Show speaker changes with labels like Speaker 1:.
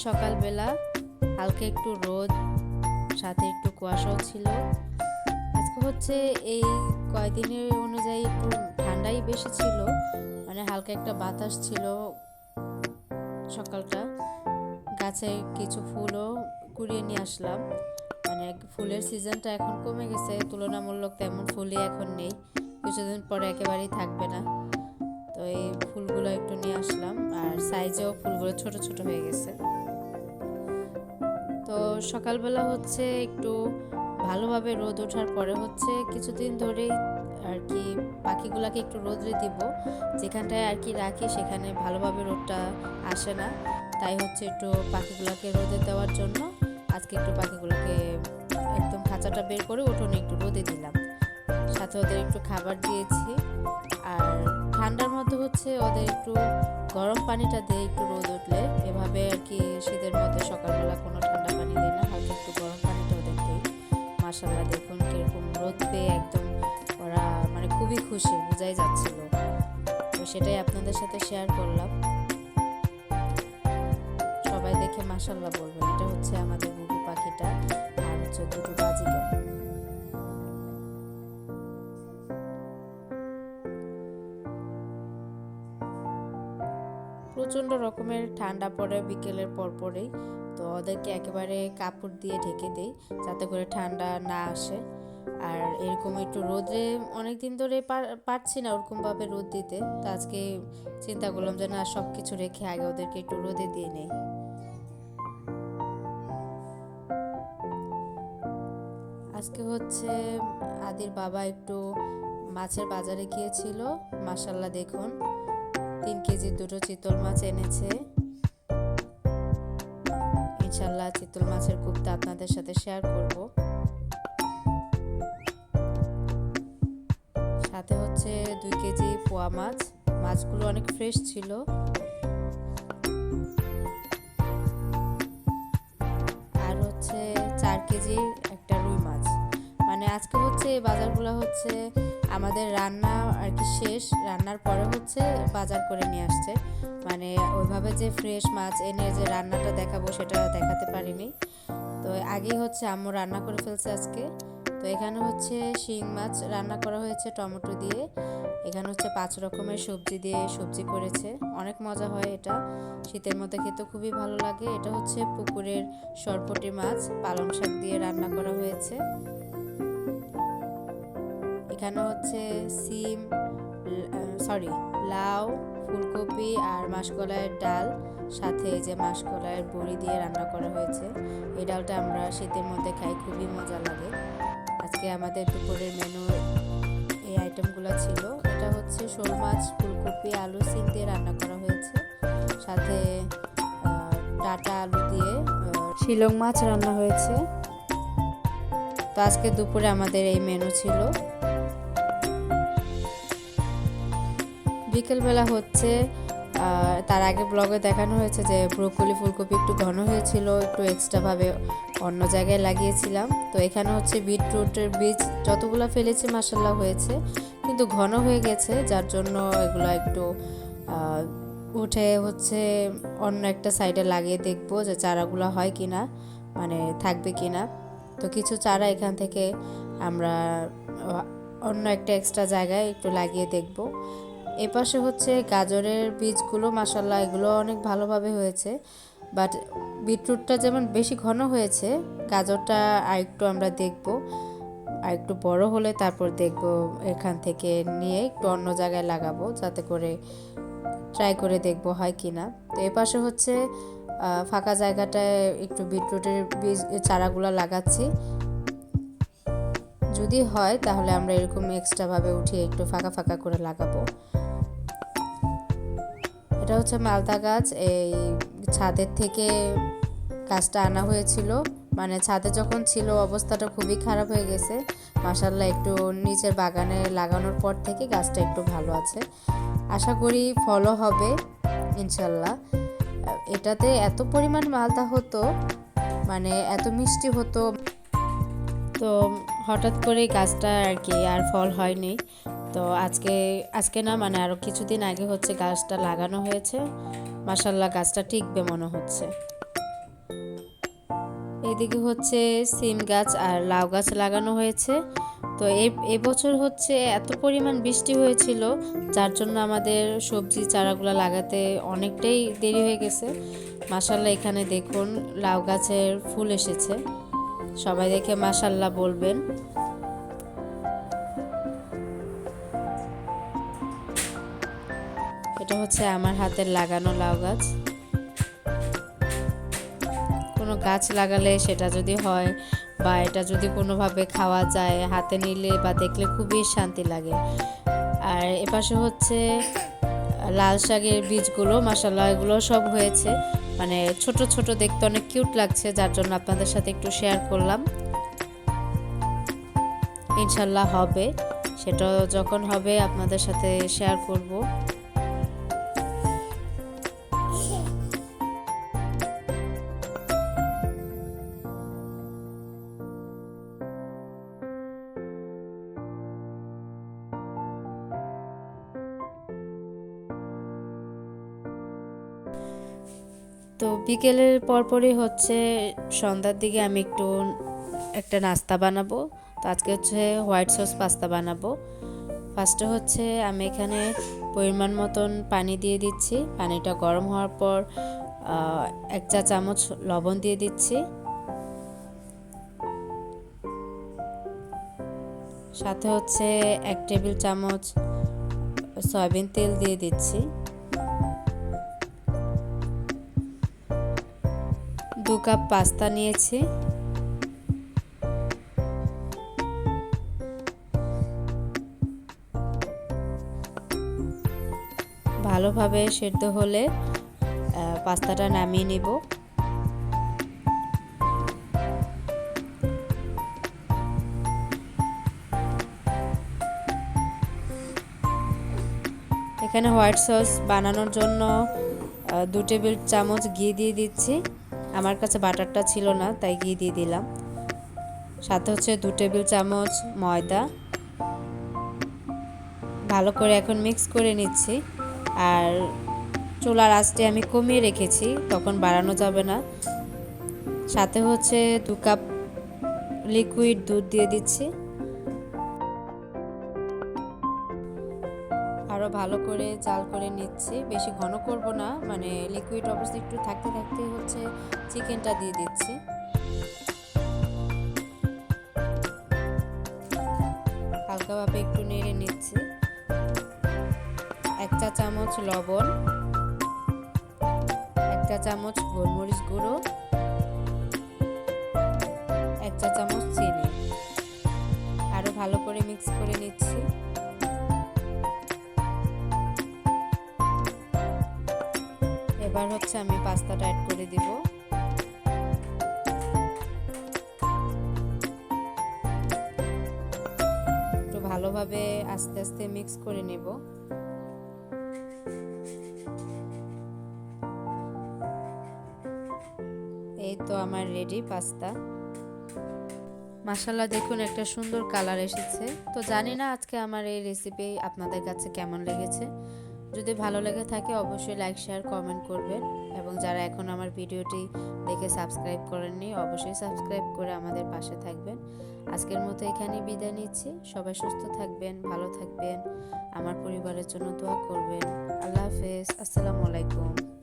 Speaker 1: সকালবেলা, হালকা একটু রোদ, সাথে একটু কুয়াশাও ছিল। আজকে হচ্ছে এই কয়দিনের অনুযায়ী একটু ঠান্ডাই বেশি ছিল, মানে হালকা একটা বাতাস ছিল সকালটা। গাছে কিছু ফুলও কুড়িয়ে নিয়ে আসলাম, মানে ফুলের সিজনটা এখন কমে গেছে, তুলনামূলক তেমন ফুলই এখন নেই, কিছুদিন পরে একেবারেই থাকবে না। তো এই ফুলগুলো একটু নিয়ে আসলাম, আর সাইজেও ফুলগুলো ছোট ছোট হয়ে গেছে। তো সকালবেলা হচ্ছে একটু ভালোভাবে রোদ ওঠার পরে হচ্ছে কিছুদিন ধরেই আর কি পাখিগুলোকে একটু রোদে দিব, যেখানটায় আর কি রাখি সেখানে ভালোভাবে রোদটা আসে না, তাই হচ্ছে একটু পাখিগুলোকে রোদে দেওয়ার জন্য আজকে একটু পাখিগুলোকে একদম খাঁচাটা বের করে উঠোনে একটু রোদে দিলাম, সাথে ওদের একটু খাবার দিয়েছি। আর ঠান্ডার মধ্যে হচ্ছে ওদের একটু গরম পানিটা দিয়ে একটু রোদ উঠলে, এভাবে আর কি শীতের মধ্যে সকালবেলা কোনো ঠান্ডা পানি দিই না, হালকা একটু গরম পানিটা ওদের দিই। মাশাআল্লাহ দেখুন কিরকম রোদ পেয়ে একদম ওরা মানে খুবই খুশি, বোঝাই যাচ্ছিল। তো সেটাই আপনাদের সাথে শেয়ার করলাম, সবাই দেখে মাশাআল্লাহ বলবেন। এটা হচ্ছে আমাদের ঘুঘু পাখিটা, আর হচ্ছে দুটো বাজিকার। প্রচণ্ড রকমের ঠান্ডা পড়ে বিকেলের পরপরেই, তো ওদেরকে একেবারে কাপড় দিয়ে ঢেকে দেই যাতে করে ঠান্ডা না আসে। আর এরকম একটু রোদে অনেক দিন ধরে পারছি না ওরকমভাবে রোদ দিতে, তো আজকে চিন্তা করলাম যে না, সব কিছু রেখে আগে ওদেরকে একটু রোদে দিয়ে নেই। আজকে হচ্ছে আদির বাবা একটু মাছের বাজারে গিয়েছিল, মাশাআল্লাহ দেখুন 3 কেজি দুটো চিতল মাছ এনেছে। ইনশাল্লাহ চিতল মাছের কোপ্তা আপনাদের সাথে শেয়ার করব। সাথে হচ্ছে 2 কেজি পোয়া মাছ, মাছগুলো অনেক ফ্রেশ ছিল। আর হচ্ছে 4 কেজি একটা রুই মাছ। মানে আজকে হচ্ছে এই বাজারগুলো হচ্ছে আমাদের রান্না আর কি শেষ, রান্নার পরে হচ্ছে বাজার করে নিয়ে আসছে, মানে ওইভাবে যে ফ্রেশ মাছ এনে যে রান্নাটা দেখাবো সেটা দেখাতে পারিনি। তো আগেই হচ্ছে আম্মু রান্না করে ফেলছে আজকে। তো এখানে হচ্ছে শিং মাছ রান্না করা হয়েছে টমেটো দিয়ে, এখানে হচ্ছে 5 রকমের সবজি দিয়ে সবজি করেছে, অনেক মজা হয় এটা, শীতের মধ্যে খেতে খুবই ভালো লাগে। এটা হচ্ছে পুকুরের সরপুঁটি মাছ পালং শাক দিয়ে রান্না করা হয়েছে। এখানে হচ্ছে সিম, লাউ, ফুলকপি আর মাসকলাইয়ের ডাল, সাথে যে মাসকলাইয়ের বড়ি দিয়ে রান্না করা হয়েছে। এই ডালটা আমরা শীতের মধ্যে খাই, খুবই মজা লাগে। আজকে আমাদের দুপুরের মেনু এই আইটেমগুলো ছিল। এটা হচ্ছে শোল মাছ, ফুলকপি, আলু, সিম দিয়ে রান্না করা হয়েছে, সাথে ডাটা আলু দিয়ে শিলং মাছ রান্না হয়েছে। তো আজকে দুপুরে আমাদের এই মেনু ছিল। বিকেলবেলা হচ্ছে তার আগে ব্লগে দেখানো হয়েছে যে ব্রোকলি ফুলকপি একটু ঘন হয়েছিল, একটু এক্সট্রাভাবে অন্য জায়গায় লাগিয়েছিলাম। তো এখানে হচ্ছে বিটরুটের বীজ যতগুলো ফেলেছি মাশাআল্লাহ হয়েছে, কিন্তু ঘন হয়ে গেছে, যার জন্য এগুলো একটু উঠে হচ্ছে অন্য একটা সাইডে লাগিয়ে দেখবো যে চারাগুলো হয় কিনা, মানে থাকবে কিনা। তো কিছু চারা এখান থেকে আমরা অন্য একটা এক্সট্রা জায়গায় একটু লাগিয়ে দেখব। এপাশে হচ্ছে গাজরের বীজগুলো মাশাআল্লাহ এগুলো অনেক ভালোভাবে হয়েছে, বাট বিটরুটটা যেমন বেশি ঘন হয়েছে, গাজরটা আরেকটু আমরা দেখব, আর একটু বড় হলে তারপর দেখব এখান থেকে নিয়ে একটু অন্য জায়গায় লাগাবো, যাতে করে ট্রাই করে দেখব হয় কিনা। তো এপাশে হচ্ছে ফাঁকা জায়গাটায় একটু বিটরুটের বীজ চারাগুলো লাগাচ্ছি, যদি হয় তাহলে আমরা এরকম এক্সট্রাভাবে উঠিয়ে একটু ফাঁকা ফাঁকা করে লাগাবো। এটা হচ্ছে মালতা গাছ, এই ছাদের থেকে গাছটা আনা হয়েছিল, মানে ছাদে যখন ছিল অবস্থাটা খুবই খারাপ হয়ে গেছে, মাশাআল্লাহ একটু নিচের বাগানে লাগানোর পর থেকে গাছটা একটু ভালো আছে, আশা করি ফলও হবে ইনশাল্লাহ। এটাতে এত পরিমাণ মালতা হতো, মানে এত মিষ্টি হতো, তো হঠাৎ করে গাছটা আর কি আর ফল হয়নি। তো আজকে না, মানে আরও কিছুদিন আগে হচ্ছে গাছটা লাগানো হয়েছে, মাশাআল্লাহ গাছটা টিকবে মনে হচ্ছে। এদিকে হচ্ছে সিম গাছ আর লাউ গাছ লাগানো হয়েছে। তো এবছর হচ্ছে এত পরিমাণ বৃষ্টি হয়েছিল, যার জন্য আমাদের সবজি চারাগুলো লাগাতে অনেকটাই দেরি হয়ে গেছে। মাশাল্লাহ এখানে দেখুন লাউ গাছের ফুল এসেছে, সবাই দেখে মাশাল্লাহ বলবেন। এটা হচ্ছে আমার হাতের লাগানো লাউ গাছ। কোনো গাছ লাগালে সেটা যদি হয় বা এটা যদি কোনোভাবে খাওয়া যায়, হাতে নিলে বা দেখলে খুবই শান্তি লাগে। আর এপাশে হচ্ছে লাল শাকের বীজগুলো, মাশাআল্লাহ এগুলো সব হয়েছে, মানে ছোট ছোট দেখতে অনেক কিউট লাগছে, যার জন্য আপনাদের সাথে একটু শেয়ার করলাম। ইনশাল্লাহ হবে, সেটা যখন হবে আপনাদের সাথে শেয়ার করব। তো বিকেলের পরপরই হচ্ছে সন্ধ্যার দিকে আমি একটা নাস্তা বানাবো। তো আজকে হচ্ছে হোয়াইট সস পাস্তা বানাবো। ফার্স্টে হচ্ছে আমি এখানে পরিমাণ মতন পানি দিয়ে দিচ্ছি। পানিটা গরম হওয়ার পর 1 চা চামচ লবণ দিয়ে দিচ্ছি, সাথে হচ্ছে 1 টেবিল চামচ সয়াবিন তেল দিয়ে দিচ্ছি, 2 কাপ পাস্তা নিয়েছি, ভালোভাবে সেদ্ধ হলে পাস্তাটা নামিয়ে নিব। এখানে হোয়াইট সস বানানোর জন্য 2 টেবিল চামচ ঘি দিয়ে দিচ্ছি। আমার কাছে বাটারটা ছিল না, তাই ঘি দিয়ে দিলাম। সাথে হচ্ছে 2 টেবিল চামচ ময়দা। ভালো করে এখন মিক্স করে নিচ্ছি। আর চুলার আঁচটি আমি কমিয়ে রেখেছি, তখন বাড়ানো যাবে না। সাথে হচ্ছে 2 কাপ লিকুইড দুধ দিয়ে দিচ্ছি। আরও ভালো করে জাল করে নিচ্ছি, বেশি ঘন করব না, মানে লিকুইড অবস্থা একটু থাকতে থাকতে হচ্ছে চিকেনটা দিয়ে দিচ্ছি। হালকাভাবে একটু নেড়ে নিচ্ছি। 1 চা চামচ লবণ, 1 চা চামচ গোলমরিচ গুঁড়ো, 1 চা চামচ চিনি। আরও ভালো করে মিক্স করে নিচ্ছি। এবার হচ্ছে আমি পাস্তাটা অ্যাড করে দিব। একটু ভালোভাবে আস্তে আস্তে মিক্স করে নেব। এই তো আমার রেডি পাস্তা। মাশাআল্লাহ দেখুন একটা সুন্দর কালার এসেছে। তো জানি না আজকে আমার এই রেসিপি আপনাদের কাছে কেমন লেগেছে। যদি ভালো লেগে থাকে অবশ্যই লাইক শেয়ার কমেন্ট করবেন, এবং যারা এখন আমার ভিডিওটি দেখে সাবস্ক্রাইব করেননি অবশ্যই সাবস্ক্রাইব করে আমাদের পাশে থাকবেন। আজকের মতো এখানেই বিদায় নিচ্ছি। সবাই সুস্থ থাকবেন, ভালো থাকবেন, আমার পরিবারের জন্য দোয়া করবেন। আল্লাহ হাফেজ, আসসালামু আলাইকুম।